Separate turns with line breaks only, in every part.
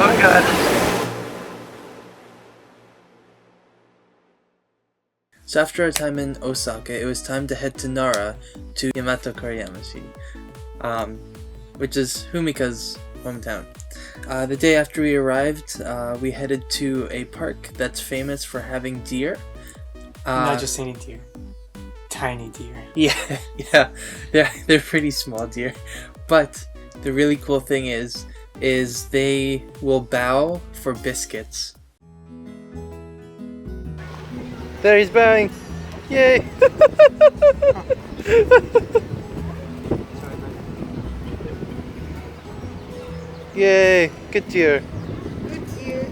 Oh god. So after our time in Osaka, it was time to head to Nara to Yamato Koriyamashi, which is Fumika's hometown. The day after we arrived, we headed to a park that's famous for having deer.
Not just any deer. Tiny deer.
Yeah, they're pretty small deer. But the really cool thing is they will bow for biscuits. There, he's bowing! Yay! Yay! Good deer!
Good deer.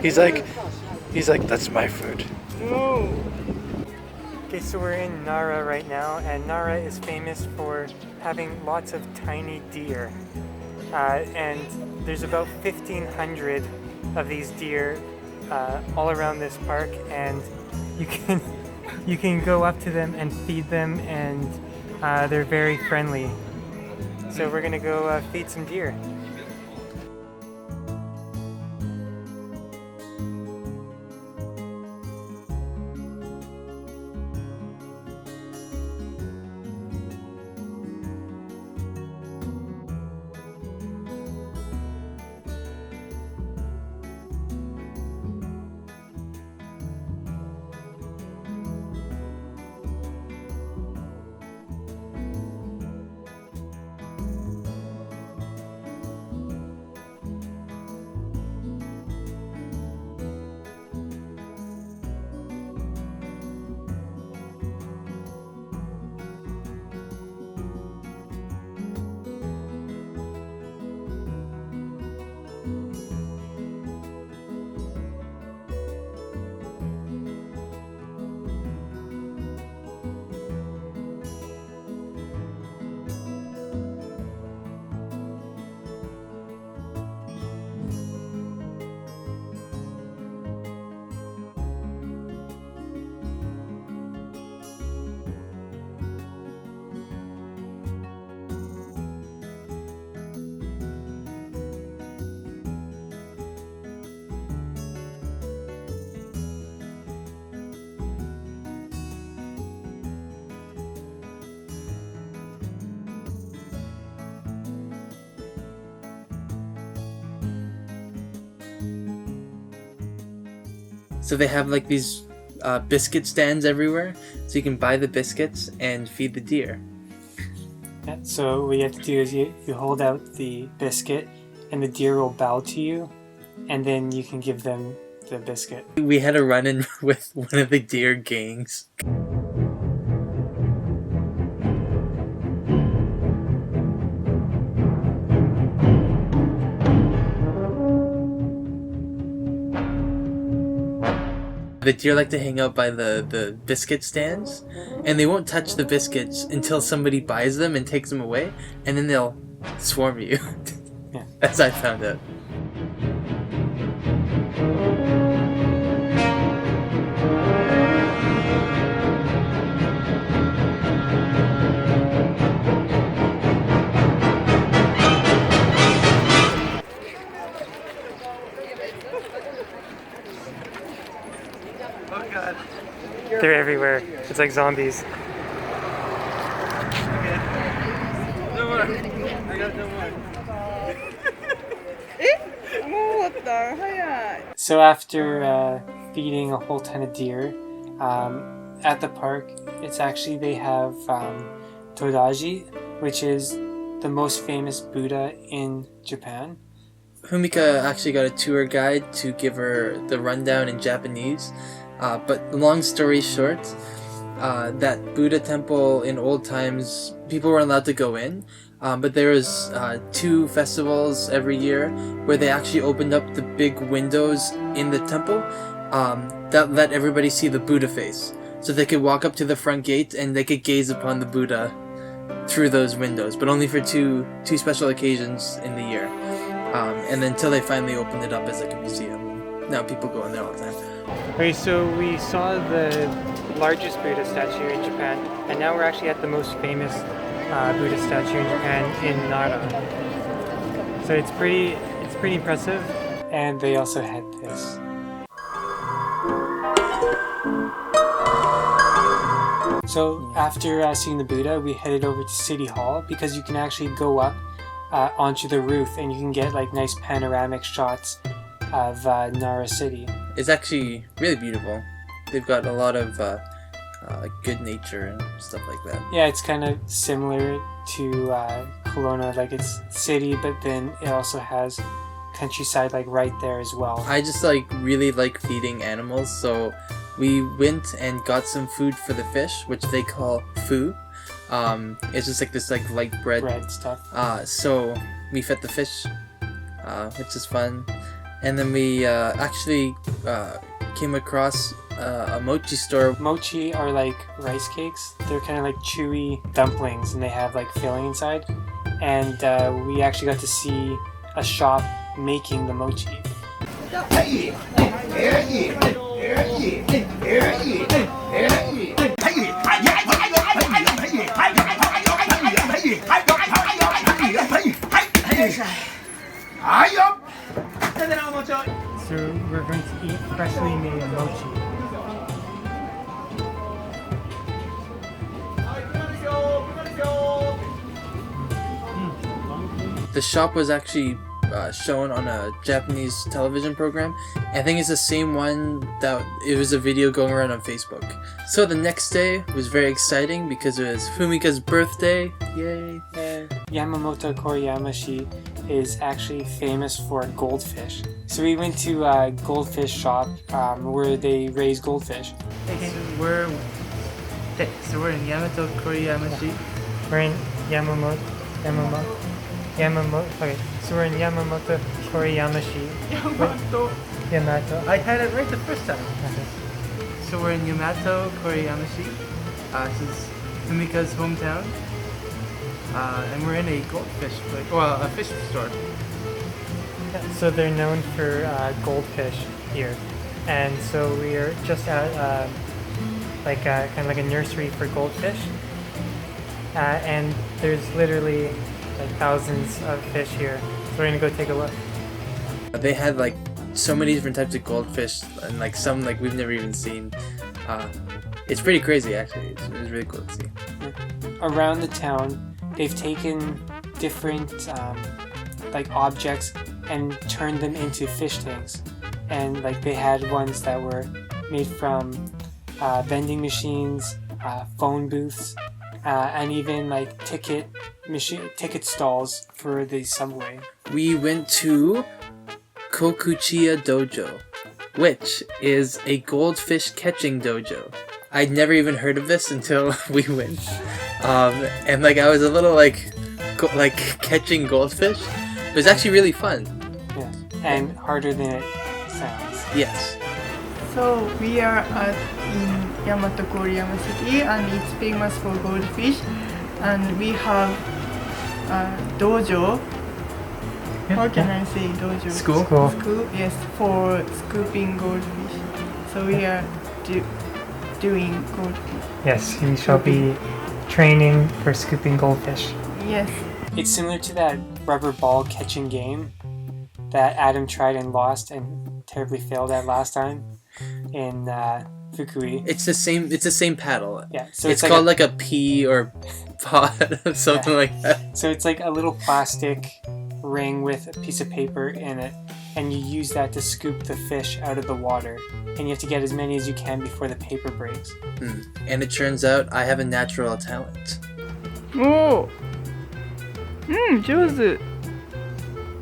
He's like, that's my food.
No! Okay, so we're in Nara right now, and Nara is famous for having lots of tiny deer. And there's about 1,500 of these deer all around this park, and you can go up to them and feed them, and they're very friendly. So we're gonna go feed some deer.
So they have like these biscuit stands everywhere, so you can buy the biscuits and feed the deer.
Yeah, so what you have to do is you hold out the biscuit, and the deer will bow to you, and then you can give them the biscuit.
We had a run-in with one of the deer gangs. The deer like to hang out by the biscuit stands, and they won't touch the biscuits until somebody buys them and takes them away, and then they'll swarm you.
Yeah.
As I found out.
Oh god.
They're everywhere. It's like zombies.
Okay. No more. I got no more.
So after feeding a whole ton of deer at the park, it's actually they have Todaji, which is the most famous Buddha in Japan.
Fumika actually got a tour guide to give her the rundown in Japanese. But long story short, that Buddha temple in old times, people weren't allowed to go in. But there was 2 festivals every year where they actually opened up the big windows in the temple that let everybody see the Buddha face. So they could walk up to the front gate and they could gaze upon the Buddha through those windows, but only for two special occasions in the year. And then until they finally opened it up as like a museum. Now people go in there all the time.
Okay, so we saw the largest Buddha statue in Japan, and now we're actually at the most famous Buddha statue in Japan in Nara. So it's pretty impressive. And they also had this. So after seeing the Buddha, we headed over to City Hall because you can actually go up onto the roof and you can get like nice panoramic shots of Nara City.
It's actually really beautiful. They've got a lot of like good nature and stuff like that.
Yeah, it's kind of similar to Kelowna, like it's city, but then it also has countryside like right there as well.
I just like really like feeding animals, so we went and got some food for the fish, which they call fu. It's just like this like light bread
stuff.
So we fed the fish, which is fun. And then we actually came across a mochi store.
Mochi are like rice cakes. They're kind of like chewy dumplings and they have like filling inside. And we actually got to see a shop making the mochi. So we're going to eat freshly made mochi.
The shop was actually shown on a Japanese television program. I think it's the same one that it was a video going around on Facebook. So the next day was very exciting because it was Fumika's birthday. Yay!
Yamamoto Koriyamashi is actually famous for goldfish. So we went to a goldfish shop where they raise goldfish.
We're in Yamato Koriyamashi.
We're in Yamamoto. Okay, so we're in Yamamoto Koriyamashi. Yamato.
I had it right the first time.
Okay.
So we're in Yamato Koriyamashi. This is Fumika's hometown. And we're in a goldfish place. Well, a fish store.
Yeah, so they're known for goldfish here. And so we are just at kind of like a nursery for goldfish. And there's literally like thousands of fish here. So we're gonna go take a look.
They had like so many different types of goldfish and like some like we've never even seen. It's pretty crazy actually. It was really cool to see.
Around the town, they've taken different like objects and turned them into fish tanks. And like they had ones that were made from vending machines, phone booths, and even like ticket stalls for the subway.
We went to Kokuchiya Dojo, which is a goldfish catching dojo. I'd never even heard of this until we went. And like I was a little like catching goldfish, but it's actually really fun.
Yeah, and harder than it sounds.
Yes.
So we are in Yamato Koriyama City and it's famous for goldfish, and we have a dojo. How can I say dojo?
School,
yes, for scooping goldfish. So we are doing goldfish.
Yes, we shall be training for scooping goldfish.
Yes.
It's similar to that rubber ball catching game that Adam tried and lost and terribly failed at last time in Fukui.
It's the same paddle.
Yeah, so
it's called like a pea or pot or something like that.
So it's like a little plastic ring with a piece of paper in it, and you use that to scoop the fish out of the water, and you have to get as many as you can before the paper breaks.
And it turns out I have a natural talent.
Oh! 上手。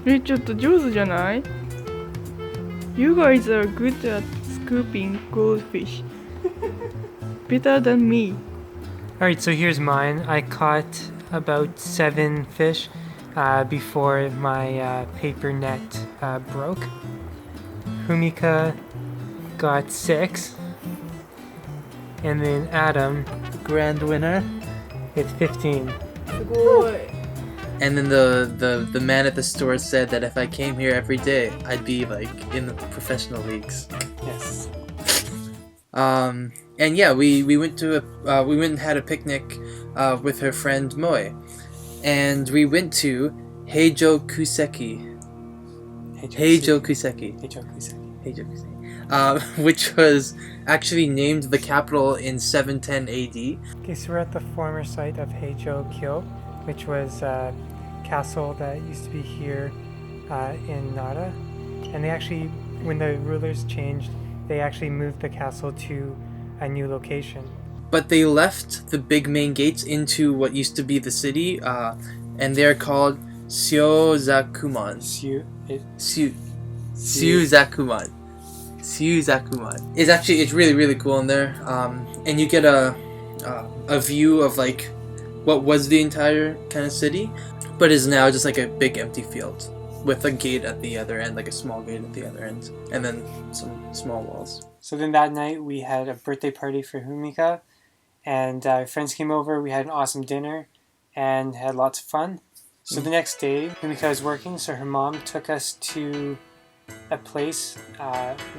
ちょっと上手じゃない? You guys are good at scooping goldfish. Better than me.
Alright, so here's mine. I caught about 7 fish before my paper net broke. Fumika got 6. And then Adam, grand winner, with 15.
すごい.
And then the man at the store said that if I came here every day, I'd be like in the professional leagues.
Yes.
And yeah, we went and had a picnic with her friend Moe. And we went to Heijo Kuseki. Heijo Kuseki. Which was actually named the capital in 710 AD.
Okay, so we're at the former site of Heijo Kyo, which was a castle that used to be here in Nara. And they actually, when the rulers changed, they actually moved the castle to a new location.
But they left the big main gates into what used to be the city, and they're called Syozakuman. Syozakuman. It's really, really cool in there. And you get a view of like what was the entire kind of city, but is now just like a big empty field with a gate at the other end, like a small gate at the other end, and then some small walls.
So then that night we had a birthday party for Fumika, and friends came over. We had an awesome dinner and had lots of fun. So the next day, Fumika was working, so her mom took us to a place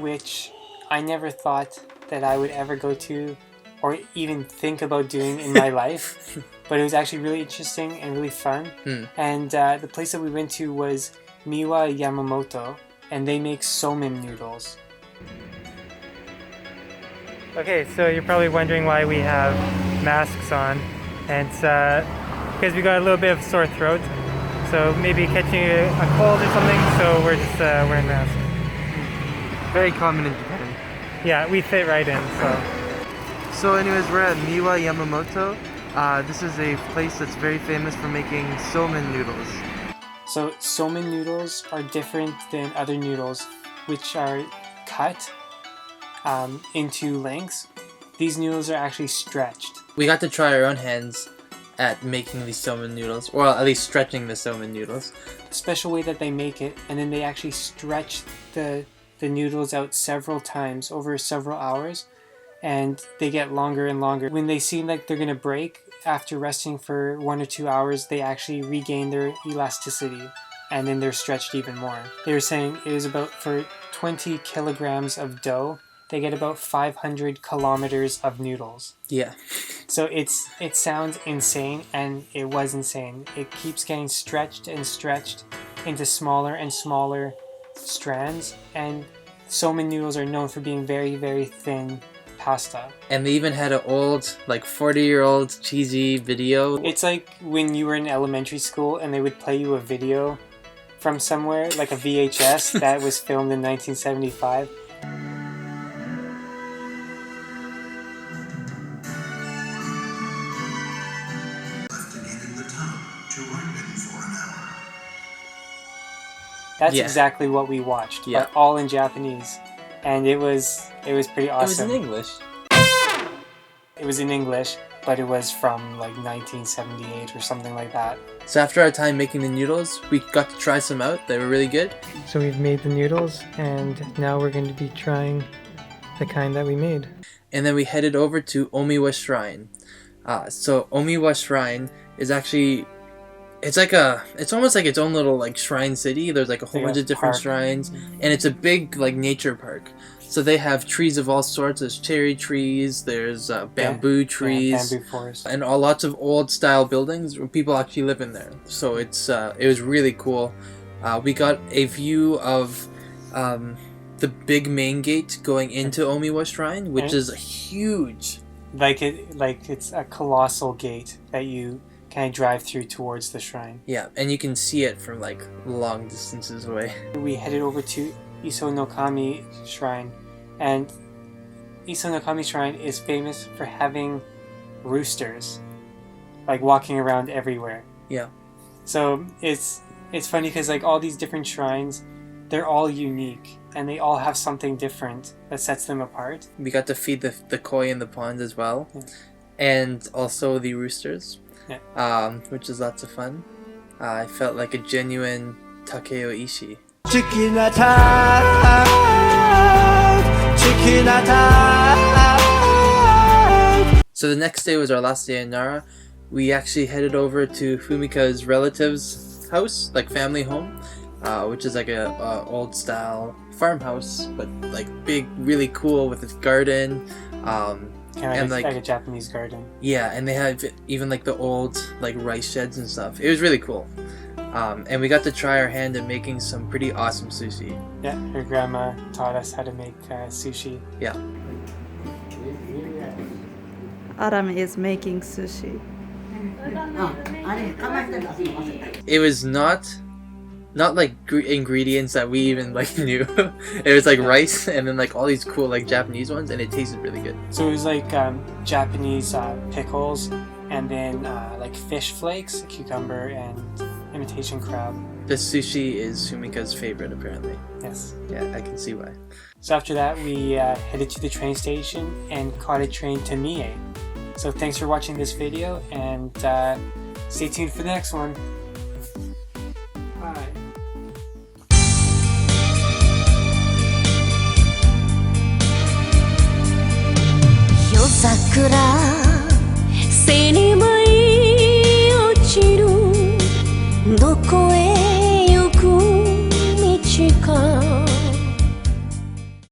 which I never thought that I would ever go to or even think about doing in my life. But it was actually really interesting and really fun. And the place that we went to was Miwa Yamamoto, and they make somen noodles. Okay, so you're probably wondering why we have masks on, and it's because we got a little bit of sore throat, so maybe catching a cold or something, so we're just wearing masks.
Very common in Japan.
Yeah, we fit right in, so.
So anyways, we're at Miwa Yamamoto. This is a place that's very famous for making somen noodles.
So somen noodles are different than other noodles, which are cut into lengths. These noodles are actually stretched.
We got to try our own hands at making these somen noodles, or at least stretching the somen noodles.
A special way that they make it, and then they actually stretch the noodles out several times over several hours, and they get longer and longer. When they seem like they're gonna break, after resting for 1 or 2 hours, they actually regain their elasticity, and then they're stretched even more. They were saying it was about, for 20 kilograms of dough, they get about 500 kilometers of noodles.
Yeah.
So it sounds insane, and it was insane. It keeps getting stretched and stretched into smaller and smaller strands, and somen noodles are known for being very, very thin pasta.
And they even had an old, like 40-year-old cheesy video.
It's like when you were in elementary school and they would play you a video from somewhere, like a VHS that was filmed in 1975. That's exactly what we watched, but all in Japanese, and it was pretty awesome.
It was in English.
It was in English, but it was from like 1978 or something like that.
So after our time making the noodles, we got to try some out. They were really good.
So we've made the noodles, and now we're going to be trying the kind that we made.
And then we headed over to Omiwa Shrine. So Omiwa Shrine is actually, it's almost like its own little like shrine city. There's like a whole bunch of different shrines, and it's a big like nature park. So they have trees of all sorts. There's cherry trees, there's bamboo trees,
bamboo forest,
and lots of old style buildings where people actually live in there. So it was really cool. We got a view of the big main gate going into Omiwa Shrine, which is huge.
Like it's a colossal gate that you kind of drive through towards the shrine.
Yeah, and you can see it from like long distances away.
We headed over to Iso no Kami Shrine, and Iso no Kami Shrine is famous for having roosters, like walking around everywhere.
Yeah.
So it's funny because like all these different shrines, they're all unique, and they all have something different that sets them apart.
We got to feed the koi in the pond as well, and also the roosters, which is lots of fun. I felt like a genuine Takeo Ishii.
Chicken attack! Chicken attack!
So the next day was our last day in Nara. We actually headed over to Fumika's relative's house, like family home, which is like a old style farmhouse, but like big, really cool with its garden.
Kind
And,
of like,
like-
a Japanese garden.
Yeah, and they have even like the old like rice sheds and stuff. It was really cool. And we got to try our hand at making some pretty awesome sushi.
Yeah, her grandma taught us how to make sushi.
Yeah.
Adam is making sushi.
It was not like ingredients that we even like knew. It was like rice and then like all these cool like Japanese ones, and it tasted really good.
So it was like Japanese pickles, and then like fish flakes, cucumber, and imitation crab.
The sushi is Fumika's favorite, apparently.
Yes.
Yeah, I can see why.
So after that, we headed to the train station and caught a train to Mie. So thanks for watching this video, and stay tuned for the next one. Bye.
夜桜背に舞い落ちるどこへ行く道か